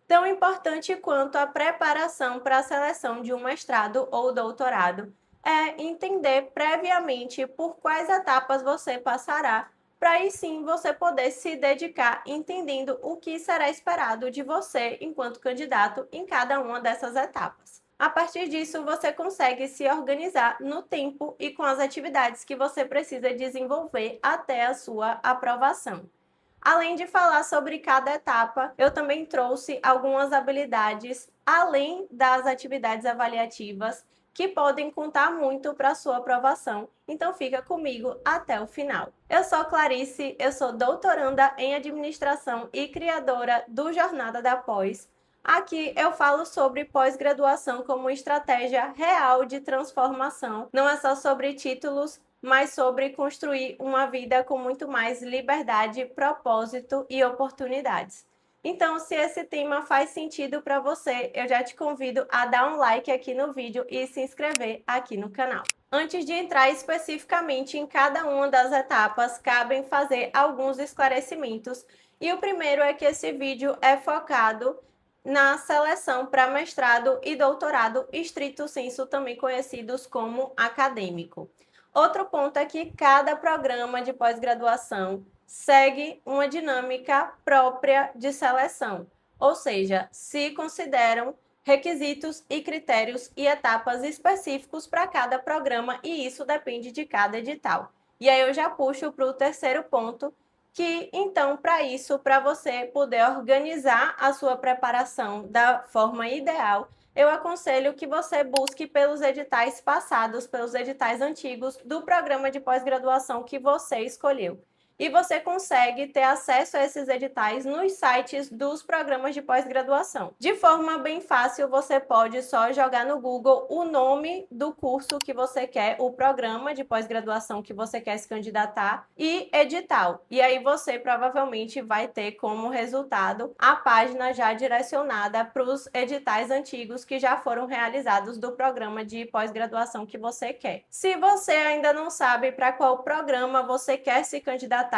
Tão importante quanto a preparação para a seleção de um mestrado ou doutorado é entender previamente por quais etapas você passará, para aí sim você poder se dedicar entendendo o que será esperado de você enquanto candidato em cada uma dessas etapas. A partir disso, você consegue se organizar no tempo e com as atividades que você precisa desenvolver até a sua aprovação. Além de falar sobre cada etapa, eu também trouxe algumas habilidades além das atividades avaliativas que podem contar muito para a sua aprovação. Então fica comigo até o final. Eu sou Clarice, eu sou doutoranda em administração e criadora do Jornada da Pós. Aqui eu falo sobre pós-graduação como estratégia real de transformação. Não é só sobre títulos, mas sobre construir uma vida com muito mais liberdade, propósito e oportunidades. Então, se esse tema faz sentido para você, eu já te convido a dar um like aqui no vídeo e se inscrever aqui no canal. Antes de entrar especificamente em cada uma das etapas, cabem fazer alguns esclarecimentos. E o primeiro é que esse vídeo é focado na seleção para mestrado e doutorado, estrito sensu, também conhecidos como acadêmico. Outro ponto é que cada programa de pós-graduação segue uma dinâmica própria de seleção, ou seja, se consideram requisitos e critérios e etapas específicos para cada programa e isso depende de cada edital. E aí eu já puxo para o terceiro ponto, que então para isso, para você poder organizar a sua preparação da forma ideal, eu aconselho que você busque pelos editais passados, pelos editais antigos do programa de pós-graduação que você escolheu. E você consegue ter acesso a esses editais nos sites dos programas de pós-graduação. De forma bem fácil, você pode só jogar no Google o nome do curso que você quer, o programa de pós-graduação que você quer se candidatar e edital. E aí você provavelmente vai ter como resultado a página já direcionada para os editais antigos que já foram realizados do programa de pós-graduação que você quer. Se você ainda não sabe para qual programa você quer se candidatar,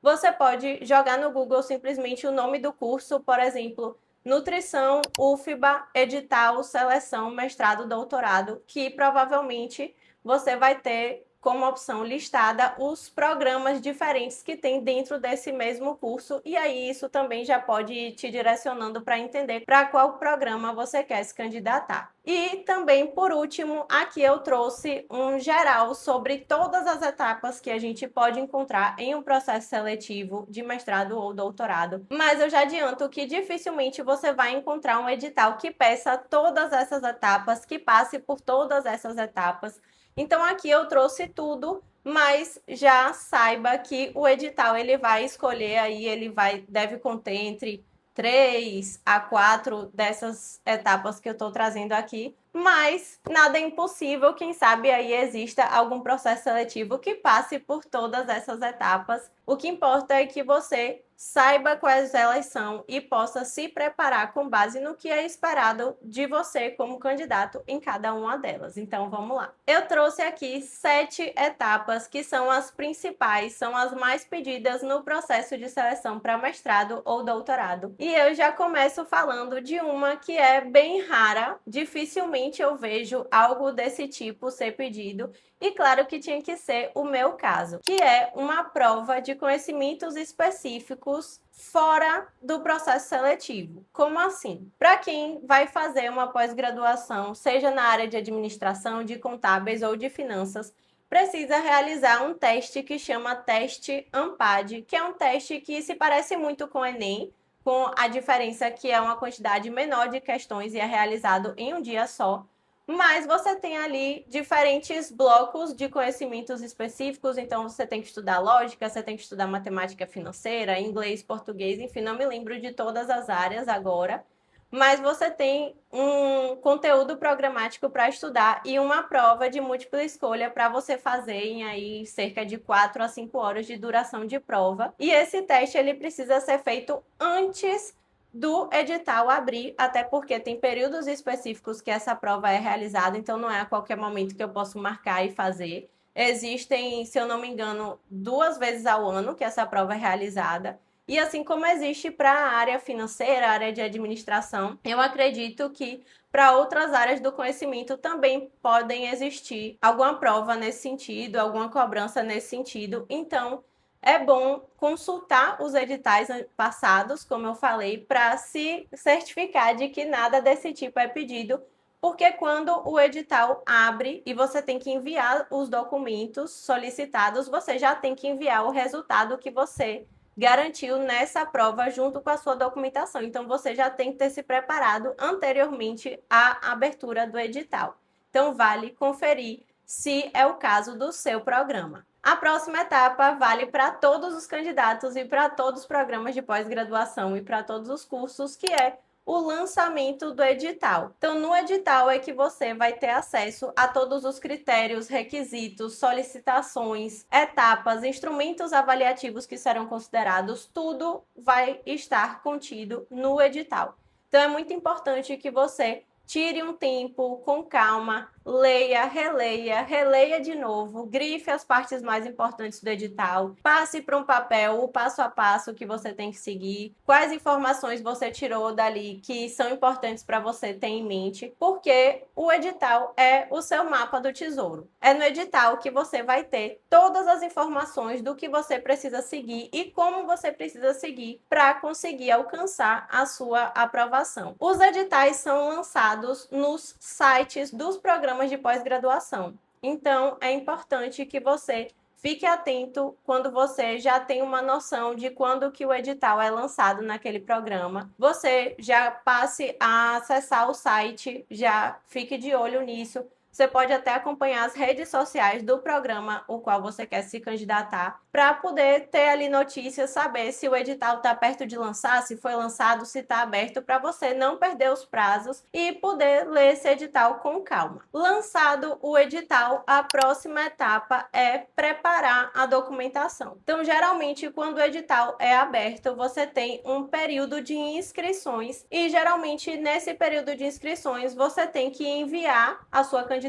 você pode jogar no Google simplesmente o nome do curso, por exemplo, Nutrição, UFBA, edital, seleção, mestrado, doutorado, que provavelmente você vai ter como opção listada os programas diferentes que tem dentro desse mesmo curso, e aí isso também já pode ir te direcionando para entender para qual programa você quer se candidatar. E também, por último, aqui eu trouxe um geral sobre todas as etapas que a gente pode encontrar em um processo seletivo de mestrado ou doutorado. Mas eu já adianto que dificilmente você vai encontrar um edital que peça todas essas etapas, que passe por todas essas etapas. Então aqui eu trouxe tudo, mas já saiba que o edital ele vai escolher aí, deve conter entre 3 a 4 dessas etapas que eu estou trazendo aqui, mas nada é impossível, quem sabe aí exista algum processo seletivo que passe por todas essas etapas. O que importa é que você saiba quais elas são e possa se preparar com base no que é esperado de você como candidato em cada uma delas. Então vamos lá. Eu trouxe aqui 7 etapas que são as principais, são as mais pedidas no processo de seleção para mestrado ou doutorado. E eu já começo falando de uma que é bem rara, dificilmente eu vejo algo desse tipo ser pedido, e claro que tinha que ser o meu caso, que é uma prova de conhecimentos específicos fora do processo seletivo. Como assim? Para quem vai fazer uma pós-graduação, seja na área de administração, de contábeis ou de finanças, precisa realizar um teste que chama teste ANPAD, que é um teste que se parece muito com o Enem, com a diferença que é uma quantidade menor de questões e é realizado em um dia só. Mas você tem ali diferentes blocos de conhecimentos específicos, então você tem que estudar lógica, você tem que estudar matemática financeira, inglês, português, enfim, não me lembro de todas as áreas agora, mas você tem um conteúdo programático para estudar e uma prova de múltipla escolha para você fazer em aí cerca de 4 a 5 horas de duração de prova. E esse teste ele precisa ser feito antes do edital abrir, até porque tem períodos específicos que essa prova é realizada, então não é a qualquer momento que eu posso marcar e fazer. Existem, se eu não me engano, 2 vezes ao ano que essa prova é realizada. E assim como existe para a área financeira, a área de administração, eu acredito que para outras áreas do conhecimento também podem existir alguma prova nesse sentido, alguma cobrança nesse sentido. Então, é bom consultar os editais passados, como eu falei, para se certificar de que nada desse tipo é pedido, porque quando o edital abre e você tem que enviar os documentos solicitados, você já tem que enviar o resultado que você garantiu nessa prova junto com a sua documentação. Então, você já tem que ter se preparado anteriormente à abertura do edital. Então, vale conferir se é o caso do seu programa. A próxima etapa vale para todos os candidatos e para todos os programas de pós-graduação e para todos os cursos, que é o lançamento do edital. Então, no edital é que você vai ter acesso a todos os critérios, requisitos, solicitações, etapas, instrumentos avaliativos que serão considerados, tudo vai estar contido no edital. Então, é muito importante que você tire um tempo com calma, leia, releia de novo, grife as partes mais importantes do edital, passe para um papel o passo a passo que você tem que seguir, quais informações você tirou dali que são importantes para você ter em mente, porque o edital é o seu mapa do tesouro. É no edital que você vai ter todas as informações do que você precisa seguir e como você precisa seguir para conseguir alcançar a sua aprovação. Os editais são lançados nos sites dos programas de pós-graduação. Então, é importante que você fique atento quando você já tem uma noção de quando que o edital é lançado naquele programa. Você já passe a acessar o site, já fique de olho nisso. Você pode até acompanhar as redes sociais do programa o qual você quer se candidatar, para poder ter ali notícias, saber se o edital está perto de lançar, se foi lançado, se está aberto, para você não perder os prazos e poder ler esse edital com calma. Lançado o edital, a próxima etapa é preparar a documentação. Então, geralmente, quando o edital é aberto, você tem um período de inscrições e, geralmente, nesse período de inscrições, você tem que enviar a sua candidatura,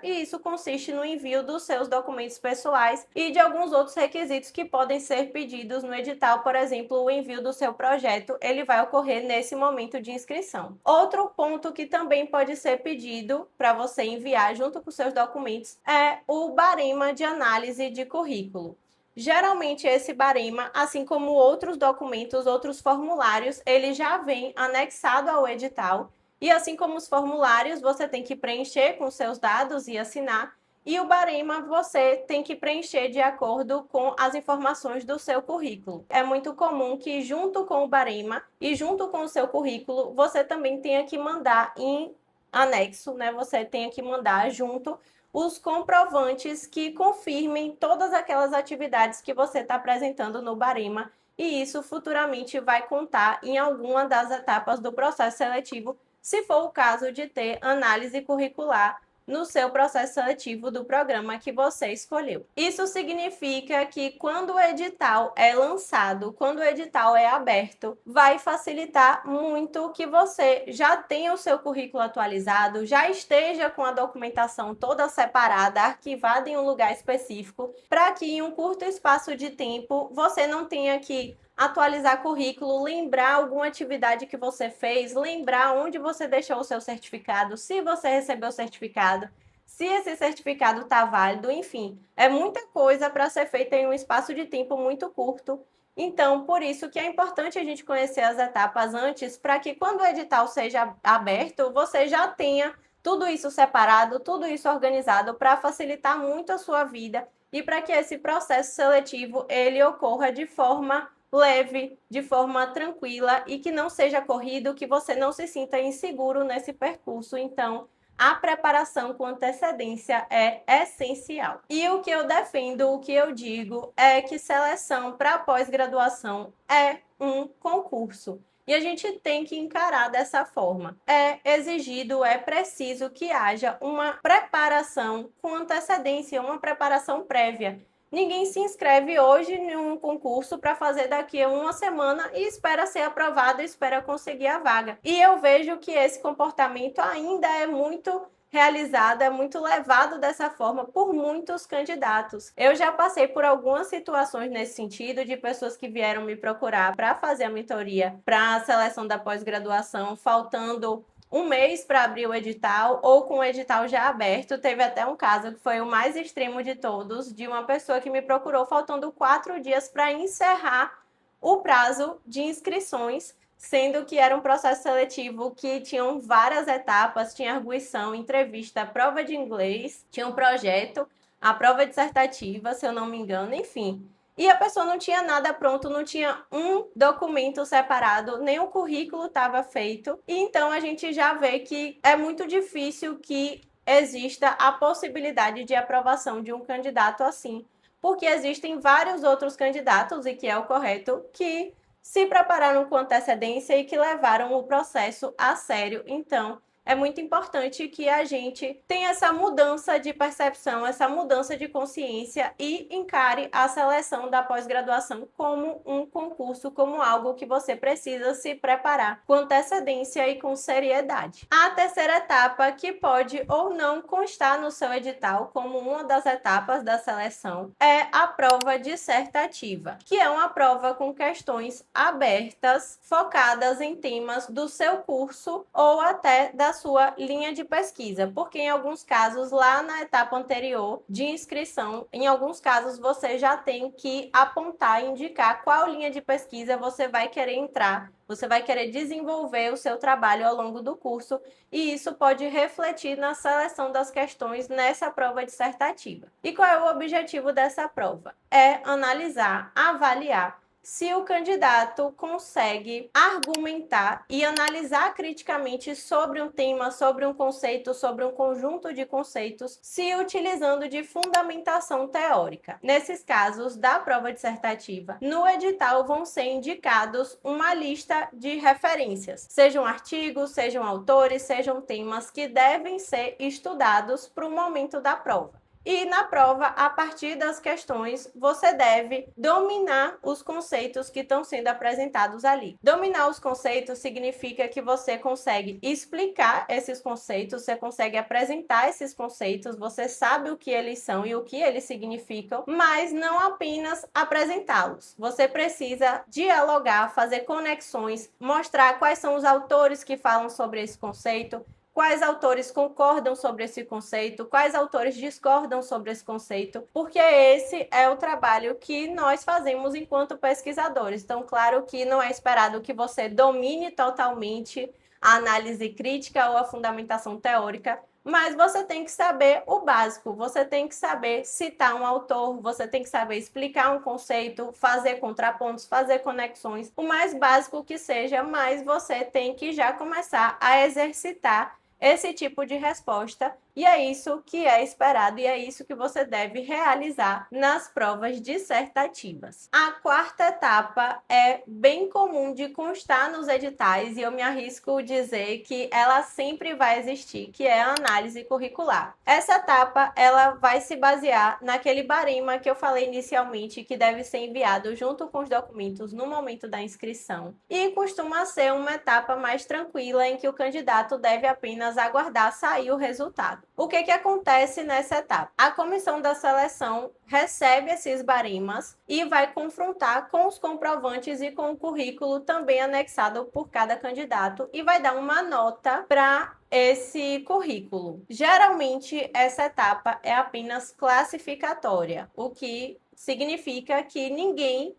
e isso consiste no envio dos seus documentos pessoais e de alguns outros requisitos que podem ser pedidos no edital. Por exemplo, o envio do seu projeto, ele vai ocorrer nesse momento de inscrição. Outro ponto que também pode ser pedido para você enviar junto com seus documentos é o barema de análise de currículo. Geralmente esse barema, assim como outros documentos, outros formulários, ele já vem anexado ao edital. E assim como os formulários, você tem que preencher com seus dados e assinar. E o barema você tem que preencher de acordo com as informações do seu currículo. É muito comum que junto com o barema e junto com o seu currículo, você também tenha que mandar em anexo, né? Você tenha que mandar junto os comprovantes que confirmem todas aquelas atividades que você está apresentando no barema. E isso futuramente vai contar em alguma das etapas do processo seletivo, se for o caso de ter análise curricular no seu processo seletivo do programa que você escolheu. Isso significa que quando o edital é lançado, quando o edital é aberto, vai facilitar muito que você já tenha o seu currículo atualizado, já esteja com a documentação toda separada, arquivada em um lugar específico, para que em um curto espaço de tempo você não tenha que atualizar currículo, lembrar alguma atividade que você fez, lembrar onde você deixou o seu certificado, se você recebeu o certificado, se esse certificado está válido, enfim. É muita coisa para ser feita em um espaço de tempo muito curto. Então, por isso que é importante a gente conhecer as etapas antes, para que quando o edital seja aberto, você já tenha tudo isso separado, tudo isso organizado, para facilitar muito a sua vida e para que esse processo seletivo ele ocorra de forma leve, de forma tranquila e que não seja corrido, que você não se sinta inseguro nesse percurso. Então, a preparação com antecedência é essencial. E o que eu defendo, o que eu digo é que seleção para pós-graduação é um concurso. E a gente tem que encarar dessa forma. É exigido, é preciso que haja uma preparação com antecedência, uma preparação prévia. Ninguém se inscreve hoje em um concurso para fazer daqui a uma semana e espera ser aprovado, espera conseguir a vaga. E eu vejo que esse comportamento ainda é muito realizado, é muito levado dessa forma por muitos candidatos. Eu já passei por algumas situações nesse sentido, de pessoas que vieram me procurar para fazer a mentoria para a seleção da pós-graduação, faltando um mês para abrir o edital ou com o edital já aberto. Teve até um caso que foi o mais extremo de todos, de uma pessoa que me procurou faltando 4 dias para encerrar o prazo de inscrições, sendo que era um processo seletivo que tinham várias etapas, tinha arguição, entrevista, prova de inglês, tinha um projeto, a prova dissertativa, se eu não me engano, enfim. E a pessoa não tinha nada pronto, não tinha um documento separado, nem o currículo estava feito. E então a gente já vê que é muito difícil que exista a possibilidade de aprovação de um candidato assim, porque existem vários outros candidatos, e que é o correto, que se prepararam com antecedência e que levaram o processo a sério. Então, é muito importante que a gente tenha essa mudança de percepção, essa mudança de consciência e encare a seleção da pós-graduação como um concurso, como algo que você precisa se preparar com antecedência e com seriedade. A terceira etapa, que pode ou não constar no seu edital como uma das etapas da seleção, é a prova dissertativa, que é uma prova com questões abertas, focadas em temas do seu curso ou até da sua linha de pesquisa, porque em alguns casos, lá na etapa anterior de inscrição, em alguns casos você já tem que apontar e indicar qual linha de pesquisa você vai querer entrar, você vai querer desenvolver o seu trabalho ao longo do curso, e isso pode refletir na seleção das questões nessa prova dissertativa. E qual é o objetivo dessa prova? É analisar, avaliar se o candidato consegue argumentar e analisar criticamente sobre um tema, sobre um conceito, sobre um conjunto de conceitos, se utilizando de fundamentação teórica. Nesses casos da prova dissertativa, no edital vão ser indicados uma lista de referências, sejam artigos, sejam autores, sejam temas que devem ser estudados para o momento da prova. E na prova, a partir das questões, você deve dominar os conceitos que estão sendo apresentados ali. Dominar os conceitos significa que você consegue explicar esses conceitos, você consegue apresentar esses conceitos, você sabe o que eles são e o que eles significam, mas não apenas apresentá-los. Você precisa dialogar, fazer conexões, mostrar quais são os autores que falam sobre esse conceito, quais autores concordam sobre esse conceito, quais autores discordam sobre esse conceito, porque esse é o trabalho que nós fazemos enquanto pesquisadores. Então, claro que não é esperado que você domine totalmente a análise crítica ou a fundamentação teórica, mas você tem que saber o básico, você tem que saber citar um autor, você tem que saber explicar um conceito, fazer contrapontos, fazer conexões, o mais básico que seja, mas você tem que já começar a exercitar esse tipo de resposta, e é isso que é esperado e é isso que você deve realizar nas provas dissertativas. A quarta etapa é bem comum de constar nos editais, e eu me arrisco dizer que ela sempre vai existir, que é a análise curricular. Essa etapa, ela vai se basear naquele barema que eu falei inicialmente, que deve ser enviado junto com os documentos no momento da inscrição, e costuma ser uma etapa mais tranquila, em que o candidato deve apenas aguardar sair o resultado. O que acontece nessa etapa? A comissão da seleção recebe esses baremas e vai confrontar com os comprovantes e com o currículo também anexado por cada candidato, e vai dar uma nota para esse currículo. Geralmente, essa etapa é apenas classificatória, o que significa que ninguém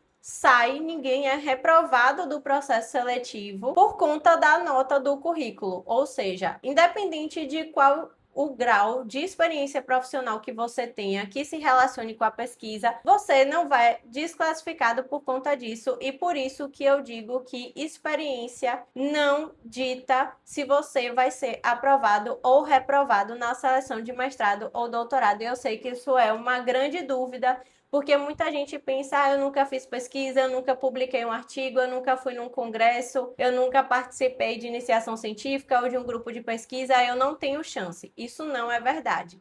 é reprovado do processo seletivo por conta da nota do currículo. Ou seja, independente de qual o grau de experiência profissional que você tenha, que se relacione com a pesquisa, você não vai desclassificado por conta disso, e por isso que eu digo que experiência não dita se você vai ser aprovado ou reprovado na seleção de mestrado ou doutorado. E eu sei que isso é uma grande dúvida, porque muita gente pensa, eu nunca fiz pesquisa, eu nunca publiquei um artigo, eu nunca fui num congresso, eu nunca participei de iniciação científica ou de um grupo de pesquisa, eu não tenho chance. Isso não é verdade.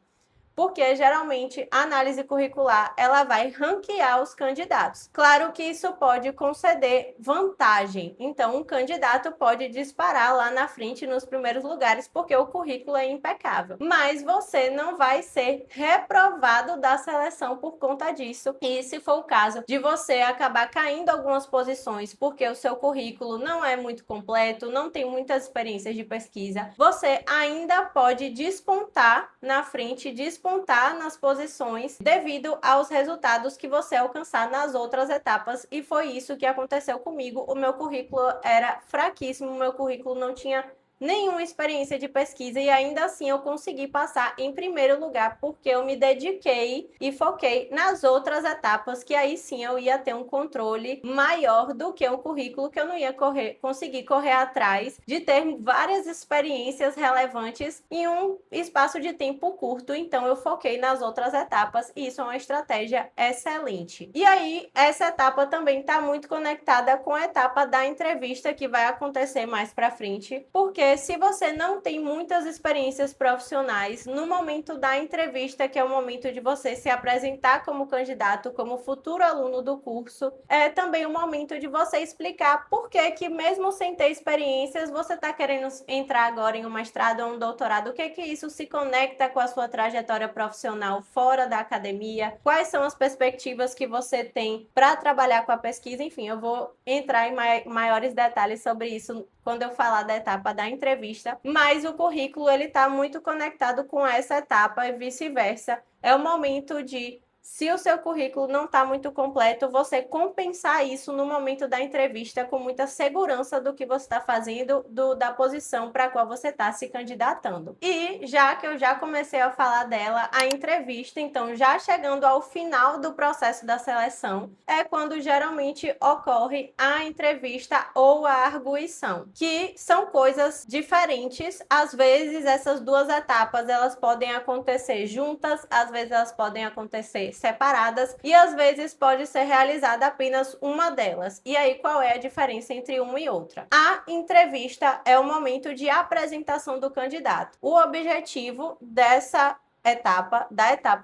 porque geralmente a análise curricular ela vai ranquear os candidatos. Claro que isso pode conceder vantagem, então um candidato pode disparar lá na frente nos primeiros lugares porque o currículo é impecável, mas você não vai ser reprovado da seleção por conta disso. E se for o caso de você acabar caindo algumas posições porque o seu currículo não é muito completo, não tem muitas experiências de pesquisa, você ainda pode despontar na frente, despontar nas posições devido aos resultados que você alcançar nas outras etapas. E foi isso que aconteceu comigo. O meu currículo era fraquíssimo, o meu currículo não tinha nenhuma experiência de pesquisa e ainda assim eu consegui passar em primeiro lugar porque eu me dediquei e foquei nas outras etapas, que aí sim eu ia ter um controle maior do que um currículo que eu não ia conseguir correr atrás de ter várias experiências relevantes em um espaço de tempo curto. Então eu foquei nas outras etapas e isso é uma estratégia excelente. E aí essa etapa também está muito conectada com a etapa da entrevista que vai acontecer mais para frente, porque se você não tem muitas experiências profissionais no momento da entrevista, que é o momento de você se apresentar como candidato, como futuro aluno do curso, é também o momento de você explicar por que mesmo sem ter experiências, você está querendo entrar agora em um mestrado ou um doutorado, o que isso se conecta com a sua trajetória profissional fora da academia, quais são as perspectivas que você tem para trabalhar com a pesquisa. Enfim, eu vou entrar em maiores detalhes sobre isso quando eu falar da etapa da entrevista, mas o currículo ele está muito conectado com essa etapa e vice-versa. É o momento de, se o seu currículo não está muito completo, você compensar isso no momento da entrevista com muita segurança do que você está fazendo, da posição para a qual você está se candidatando. E já que eu já comecei a falar dela, a entrevista, então já chegando ao final do processo da seleção, é quando geralmente ocorre a entrevista ou a arguição, que são coisas diferentes. Às vezes essas duas etapas elas podem acontecer juntas, às vezes elas podem acontecer separadas e às vezes pode ser realizada apenas uma delas. E aí qual é a diferença entre uma e outra? A entrevista é o momento de apresentação do candidato. O objetivo dessa etapa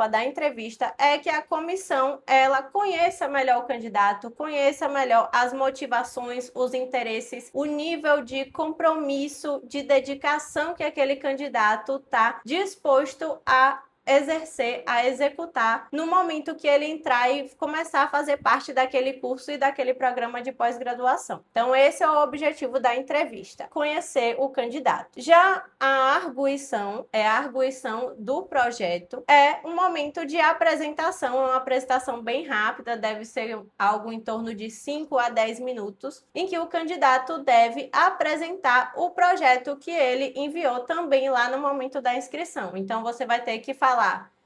da entrevista é que a comissão ela conheça melhor o candidato, conheça melhor as motivações, os interesses, o nível de compromisso, de dedicação que aquele candidato está disposto a exercer, a executar no momento que ele entrar e começar a fazer parte daquele curso e daquele programa de pós-graduação. Então esse é o objetivo da entrevista, conhecer o candidato. Já a arguição, a arguição do projeto, é um momento de apresentação, é uma apresentação bem rápida, deve ser algo em torno de 5 a 10 minutos, em que o candidato deve apresentar o projeto que ele enviou também lá no momento da inscrição. Então você vai ter que falar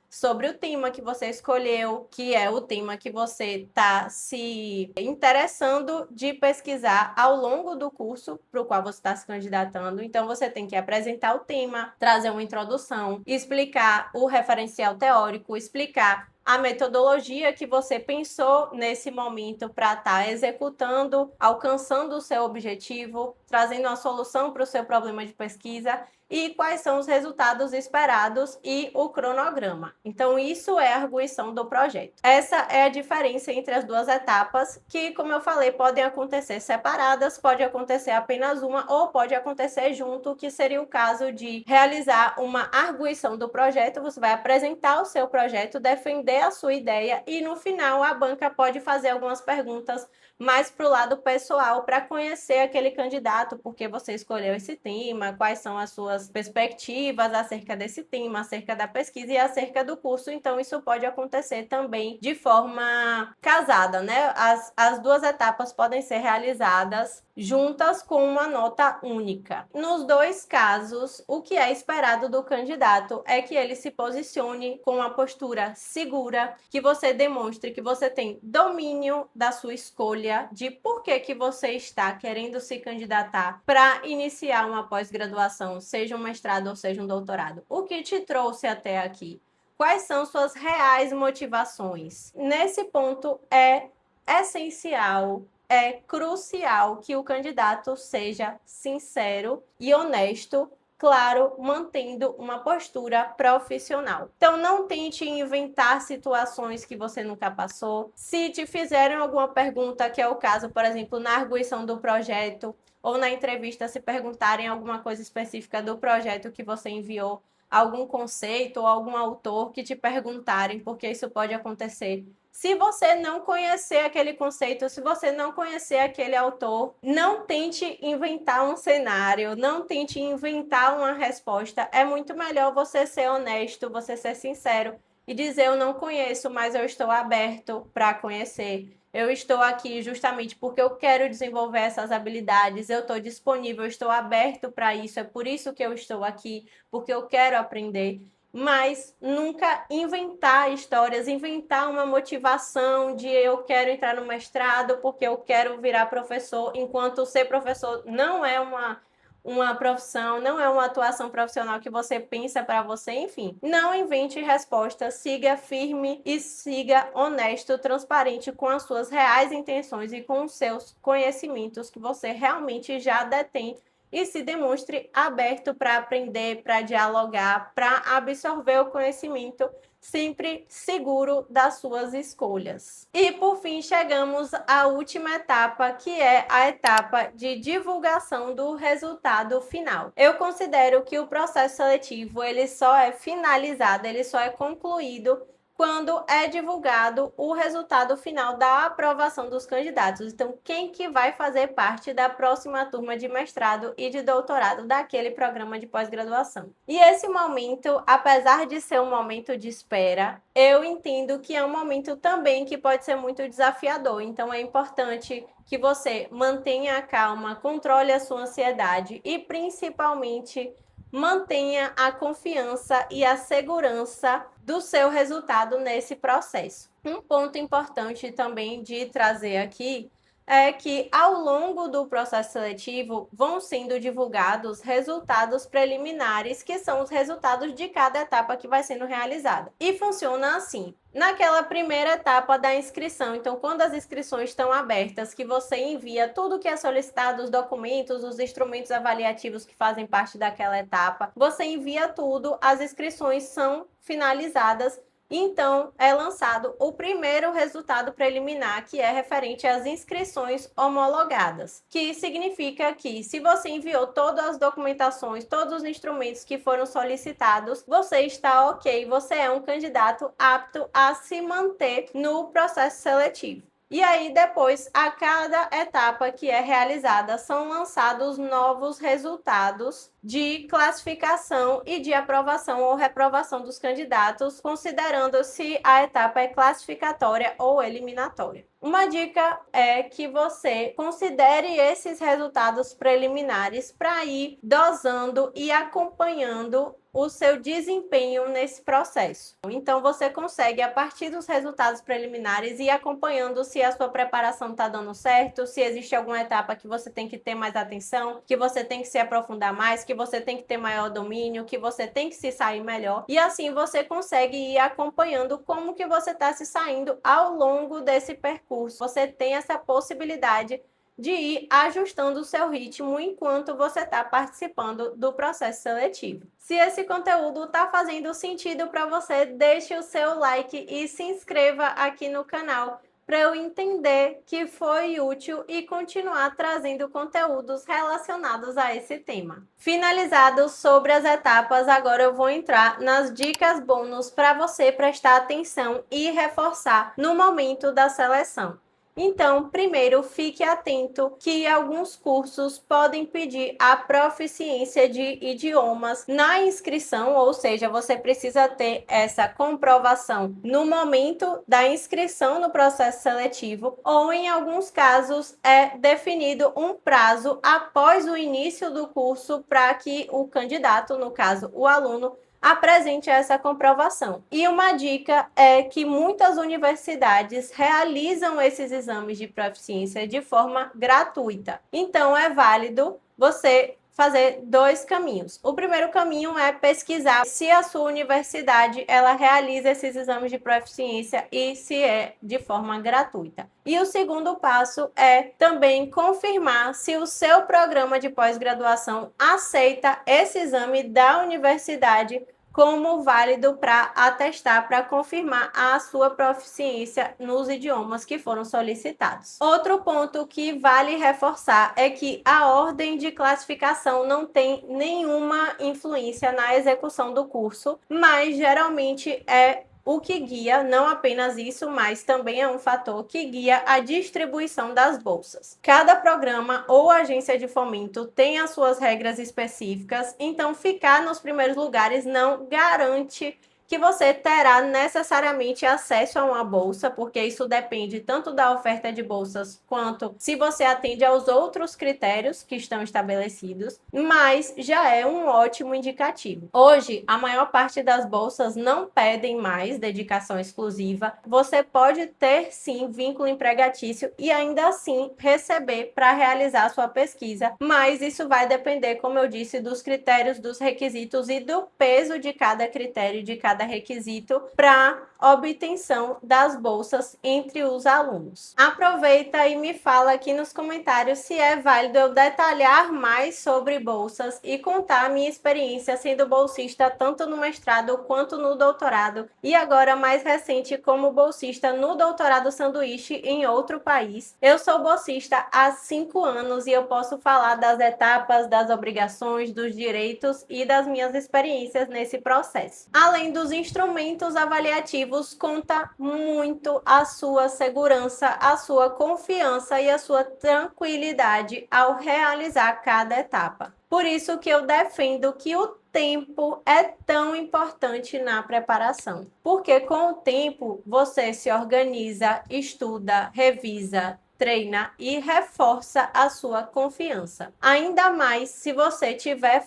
sobre o tema que você escolheu, que é o tema que você está se interessando de pesquisar ao longo do curso para o qual você está se candidatando. Então, você tem que apresentar o tema, trazer uma introdução, explicar o referencial teórico, explicar a metodologia que você pensou nesse momento para estar executando, alcançando o seu objetivo, trazendo uma solução para o seu problema de pesquisa e quais são os resultados esperados e o cronograma. Então, isso é a arguição do projeto. Essa é a diferença entre as duas etapas, que, como eu falei, podem acontecer separadas, pode acontecer apenas uma ou pode acontecer junto, que seria o caso de realizar uma arguição do projeto. Você vai apresentar o seu projeto, defender a sua ideia e, no final, a banca pode fazer algumas perguntas mais para o lado pessoal, para conhecer aquele candidato, porque você escolheu esse tema, quais são as suas perspectivas acerca desse tema, acerca da pesquisa e acerca do curso. Então, isso pode acontecer também de forma casada, né? As duas etapas podem ser realizadas juntas com uma nota única. Nos dois casos, o que é esperado do candidato é que ele se posicione com uma postura segura, que você demonstre que você tem domínio da sua escolha, de por que você está querendo se candidatar para iniciar uma pós-graduação, seja um mestrado ou seja um doutorado. O que te trouxe até aqui? Quais são suas reais motivações? Nesse ponto é essencial, é crucial que o candidato seja sincero e honesto claro, mantendo uma postura profissional. Então, não tente inventar situações que você nunca passou. Se te fizerem alguma pergunta, que é o caso, por exemplo, na arguição do projeto, ou na entrevista, se perguntarem alguma coisa específica do projeto que você enviou, algum conceito ou algum autor que te perguntarem, porque isso pode acontecer. Se você não conhecer aquele conceito, se você não conhecer aquele autor, não tente inventar um cenário, não tente inventar uma resposta. É muito melhor você ser honesto, você ser sincero e dizer: eu não conheço, mas eu estou aberto para conhecer. Eu estou aqui justamente porque eu quero desenvolver essas habilidades, eu estou disponível, eu estou aberto para isso, é por isso que eu estou aqui, porque eu quero aprender. Mas nunca inventar histórias, inventar uma motivação de eu quero entrar no mestrado porque eu quero virar professor, enquanto ser professor não é uma profissão, não é uma atuação profissional que você pensa para você, enfim. Não invente respostas, siga firme e siga honesto, transparente com as suas reais intenções e com os seus conhecimentos que você realmente já detém e se demonstre aberto para aprender, para dialogar, para absorver o conhecimento, sempre seguro das suas escolhas. E por fim, chegamos à última etapa, que é a etapa de divulgação do resultado final. Eu considero que o processo seletivo, ele só é finalizado, ele só é concluído quando é divulgado o resultado final da aprovação dos candidatos. Então, quem que vai fazer parte da próxima turma de mestrado e de doutorado daquele programa de pós-graduação. E esse momento, apesar de ser um momento de espera, eu entendo que é um momento também que pode ser muito desafiador. Então, é importante que você mantenha a calma, controle a sua ansiedade e, principalmente, mantenha a confiança e a segurança do seu resultado nesse processo. Um ponto importante também de trazer aqui é que ao longo do processo seletivo vão sendo divulgados resultados preliminares, que são os resultados de cada etapa que vai sendo realizada. E funciona assim: naquela primeira etapa da inscrição, então quando as inscrições estão abertas, que você envia tudo que é solicitado, os documentos, os instrumentos avaliativos que fazem parte daquela etapa, você envia tudo, as inscrições são finalizadas. Então, é lançado o primeiro resultado preliminar, que é referente às inscrições homologadas, que significa que, se você enviou todas as documentações, todos os instrumentos que foram solicitados, você está ok, você é um candidato apto a se manter no processo seletivo. E aí, depois, a cada etapa que é realizada, são lançados novos resultados de classificação e de aprovação ou reprovação dos candidatos, considerando se a etapa é classificatória ou eliminatória. Uma dica é que você considere esses resultados preliminares para ir dosando e acompanhando o seu desempenho nesse processo. Então, você consegue, a partir dos resultados preliminares, ir acompanhando se a sua preparação está dando certo, se existe alguma etapa que você tem que ter mais atenção, que você tem que se aprofundar mais, que você tem que ter maior domínio, que você tem que se sair melhor. E assim você consegue ir acompanhando como que você está se saindo ao longo desse percurso. Você tem essa possibilidade de ir ajustando o seu ritmo enquanto você está participando do processo seletivo. Se esse conteúdo está fazendo sentido para você, deixe o seu like e se inscreva aqui no canal para eu entender que foi útil e continuar trazendo conteúdos relacionados a esse tema. Finalizado sobre as etapas, agora eu vou entrar nas dicas bônus para você prestar atenção e reforçar no momento da seleção. Então, primeiro, fique atento que alguns cursos podem pedir a proficiência de idiomas na inscrição, ou seja, você precisa ter essa comprovação no momento da inscrição no processo seletivo, ou em alguns casos é definido um prazo após o início do curso para que o candidato, no caso o aluno, apresente essa comprovação. E uma dica é que muitas universidades realizam esses exames de proficiência de forma gratuita. Então, é válido você fazer dois caminhos. O primeiro caminho é pesquisar se a sua universidade ela realiza esses exames de proficiência e se é de forma gratuita. E o segundo passo é também confirmar se o seu programa de pós-graduação aceita esse exame da universidade como válido para atestar, para confirmar a sua proficiência nos idiomas que foram solicitados. Outro ponto que vale reforçar é que a ordem de classificação não tem nenhuma influência na execução do curso, mas geralmente é o que guia, não apenas isso, mas também é um fator que guia a distribuição das bolsas. Cada programa ou agência de fomento tem as suas regras específicas, então ficar nos primeiros lugares não garante que você terá necessariamente acesso a uma bolsa, porque isso depende tanto da oferta de bolsas quanto se você atende aos outros critérios que estão estabelecidos, mas já é um ótimo indicativo. Hoje, a maior parte das bolsas não pedem mais dedicação exclusiva. Você pode ter sim vínculo empregatício e ainda assim receber para realizar sua pesquisa, mas isso vai depender, como eu disse, dos critérios, dos requisitos e do peso de cada critério, de cada requisito para obtenção das bolsas entre os alunos. Aproveita e me fala aqui nos comentários se é válido eu detalhar mais sobre bolsas e contar a minha experiência sendo bolsista tanto no mestrado quanto no doutorado e agora mais recente como bolsista no doutorado sanduíche em outro país. Eu sou bolsista há 5 anos e eu posso falar das etapas, das obrigações, dos direitos e das minhas experiências nesse processo. Além dos instrumentos avaliativos, conta muito a sua segurança, a sua confiança e a sua tranquilidade ao realizar cada etapa. Por isso que eu defendo que o tempo é tão importante na preparação, porque com o tempo você se organiza, estuda, revisa, treina e reforça a sua confiança. Ainda mais se você estiver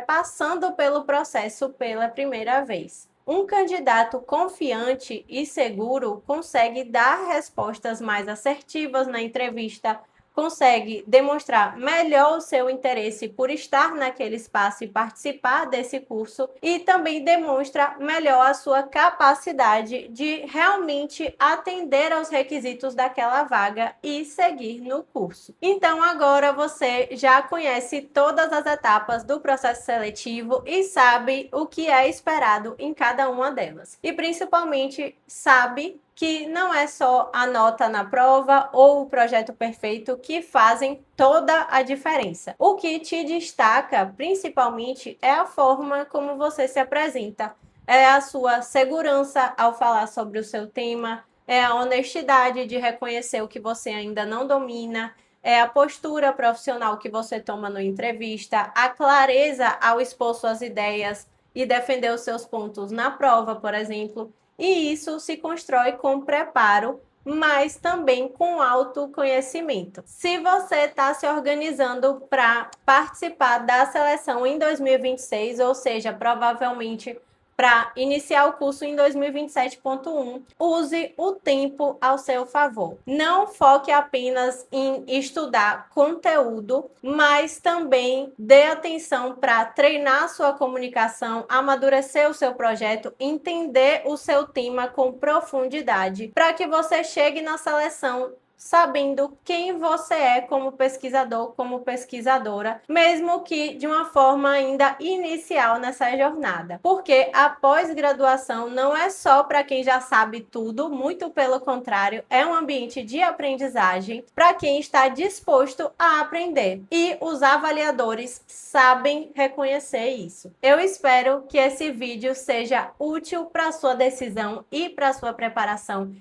passando pelo processo pela primeira vez. Um candidato confiante e seguro consegue dar respostas mais assertivas na entrevista, consegue demonstrar melhor o seu interesse por estar naquele espaço e participar desse curso e também demonstra melhor a sua capacidade de realmente atender aos requisitos daquela vaga e seguir no curso. Então agora você já conhece todas as etapas do processo seletivo e sabe o que é esperado em cada uma delas. E principalmente sabe que não é só a nota na prova ou o projeto perfeito que fazem toda a diferença. O que te destaca, principalmente, é a forma como você se apresenta, é a sua segurança ao falar sobre o seu tema, é a honestidade de reconhecer o que você ainda não domina, é a postura profissional que você toma na entrevista, a clareza ao expor suas ideias e defender os seus pontos na prova, por exemplo. E isso se constrói com preparo, mas também com autoconhecimento. Se você está se organizando para participar da seleção em 2026, ou seja, provavelmente para iniciar o curso em 2027.1, use o tempo ao seu favor. Não foque apenas em estudar conteúdo, mas também dê atenção para treinar sua comunicação, amadurecer o seu projeto, entender o seu tema com profundidade, para que você chegue na seleção sabendo quem você é como pesquisador, como pesquisadora, mesmo que de uma forma ainda inicial nessa jornada. Porque a pós-graduação não é só para quem já sabe tudo, muito pelo contrário, é um ambiente de aprendizagem para quem está disposto a aprender. E os avaliadores sabem reconhecer isso. Eu espero que esse vídeo seja útil para sua decisão e para sua preparação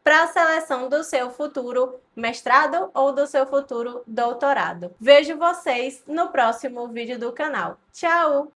para a seleção do seu futuro mestrado ou do seu futuro doutorado. Vejo vocês no próximo vídeo do canal. Tchau!